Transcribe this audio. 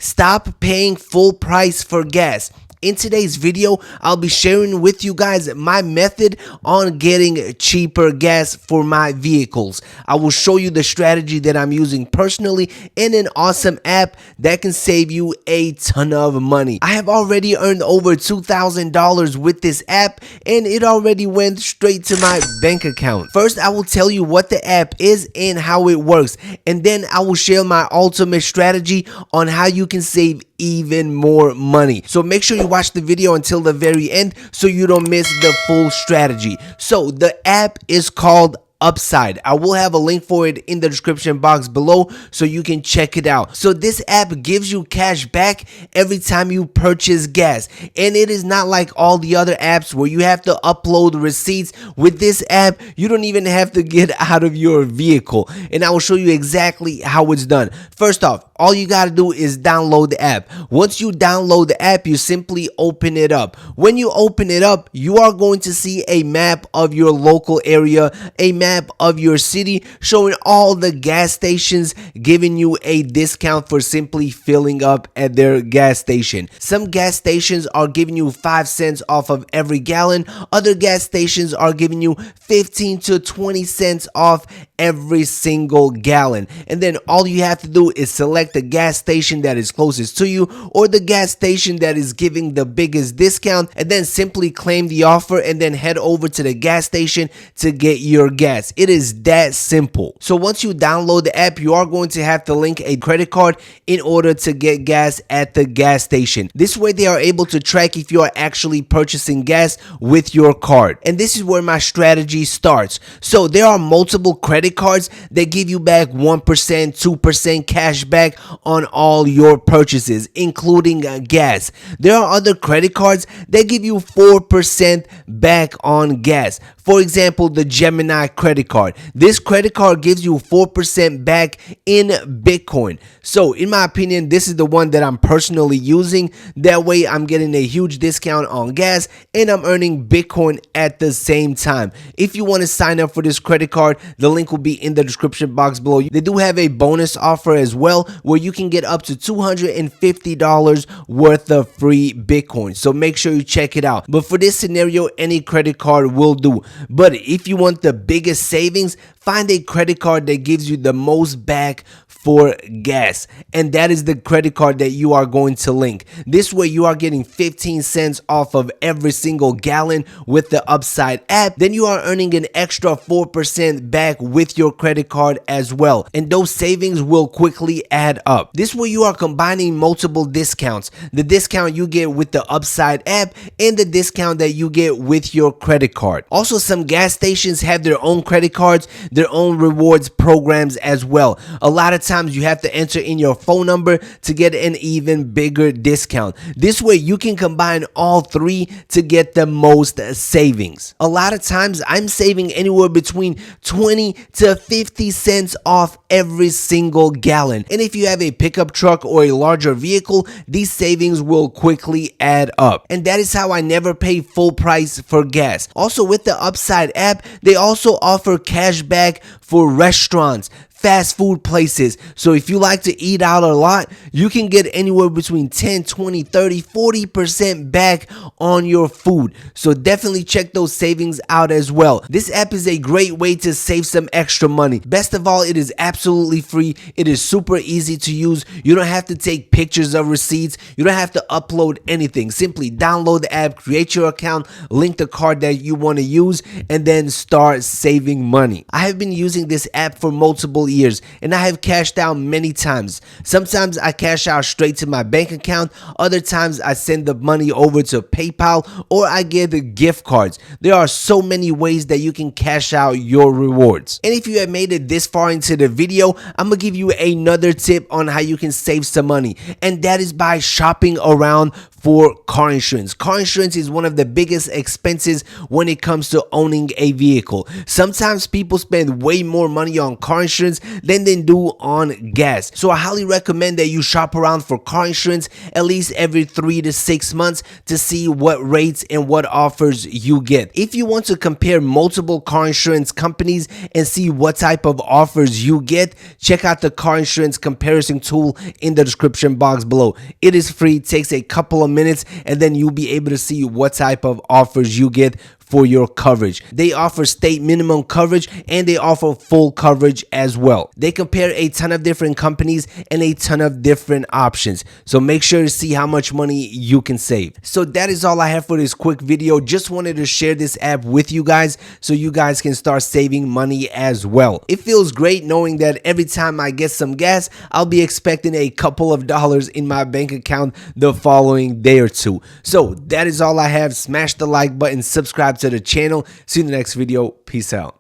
Stop paying full price for gas. In today's video, I'll be sharing with you guys my method on getting cheaper gas for my vehicles. I will show you the strategy that I'm using personally in an awesome app that can save you a ton of money. I have already earned over $2,000 with this app, and it already went straight to my bank account. First, I will tell you what the app is and how it works, and then I will share my ultimate strategy on how you can save even more money. So make sure you watch the video until the very end so you don't miss the full strategy. So the app is called Upside. I will have a link for it in the description box below so you can check it out. So this app gives you cash back every time you purchase gas, and it is not like all the other apps where you have to upload receipts. With this app, you don't even have to get out of your vehicle, and I will show you exactly how it's done. First off, all you got to do is download the app. Once you download the app, you simply open it up. When you open it up, you are going to see a map of your local area, a map of your city showing all the gas stations, giving you a discount for simply filling up at their gas station. Some gas stations are giving you 5 cents off of every gallon. Other gas stations are giving you 15 to 20 cents off every single gallon. And then all you have to do is select the gas station that is closest to you or the gas station that is giving the biggest discount, and then simply claim the offer and then head over to the gas station to get your gas. It is that simple. So once you download the app, you are going to have to link a credit card in order to get gas at the gas station. This way they are able to track if you are actually purchasing gas with your card. And this is where my strategy starts. So there are multiple credit cards that give you back 1%, 2% cash back on all your purchases, including gas. There are other credit cards that give you 4% back on gas. For example, the Gemini credit card. This credit card gives you 4% back in Bitcoin. So in my opinion, this is the one that I'm personally using. That way I'm getting a huge discount on gas and I'm earning Bitcoin at the same time. If you want to sign up for this credit card, the link will be in the description box below. They do have a bonus offer as well where you can get up to $250 worth of free Bitcoin. So make sure you check it out. But for this scenario, any credit card will do. But if you want the biggest savings, find a credit card that gives you the most back for gas, and that is the credit card that you are going to link. This way you are getting 15 cents off of every single gallon with the Upside app. Then you are earning an extra 4% back with your credit card as well, and those savings will quickly add up. This way you are combining multiple discounts, the discount you get with the Upside app and the discount that you get with your credit card. Also, some gas stations have their own credit cards, their own rewards programs as well. A lot of times you have to enter in your phone number to get an even bigger discount. This way you can combine all three to get the most savings. A lot of times I'm saving anywhere between 20 to 50 cents off every single gallon. And if you have a pickup truck or a larger vehicle, these savings will quickly add up. And that is how I never pay full price for gas. Also, with the Upside app, they also offer cash back for restaurants, fast food places. So if you like to eat out a lot, you can get anywhere between 10, 20, 30, 40% back on your food. So definitely check those savings out as well. This app is a great way to save some extra money. Best of all, it is absolutely free. It is super easy to use. You don't have to take pictures of receipts. You don't have to upload anything. Simply download the app, create your account, link the card that you want to use, and then start saving money. I have been using this app for multiple years, and I have cashed out many times. Sometimes I cash out straight to my bank account. Other times I send the money over to PayPal, or I get the gift cards. There are so many ways that you can cash out your rewards. And if you have made it this far into the video, I'm gonna give you another tip on how you can save some money, and that is by shopping around for car insurance. Car insurance is one of the biggest expenses when it comes to owning a vehicle. Sometimes people spend way more money on car insurance than they do on gas. So I highly recommend that you shop around for car insurance at least every 3 to 6 months to see what rates and what offers you get. If you want to compare multiple car insurance companies and see what type of offers you get, check out the car insurance comparison tool in the description box below. It is free, takes a couple of minutes, and then you'll be able to see what type of offers you get for your coverage. They offer state minimum coverage and they offer full coverage as well. They compare a ton of different companies and a ton of different options. So make sure to see how much money you can save. So that is all I have for this quick video. Just wanted to share this app with you guys so you guys can start saving money as well. It feels great knowing that every time I get some gas, I'll be expecting a couple of dollars in my bank account the following day or two. So that is all I have. Smash the like button, subscribe to the channel. See you in the next video. Peace out.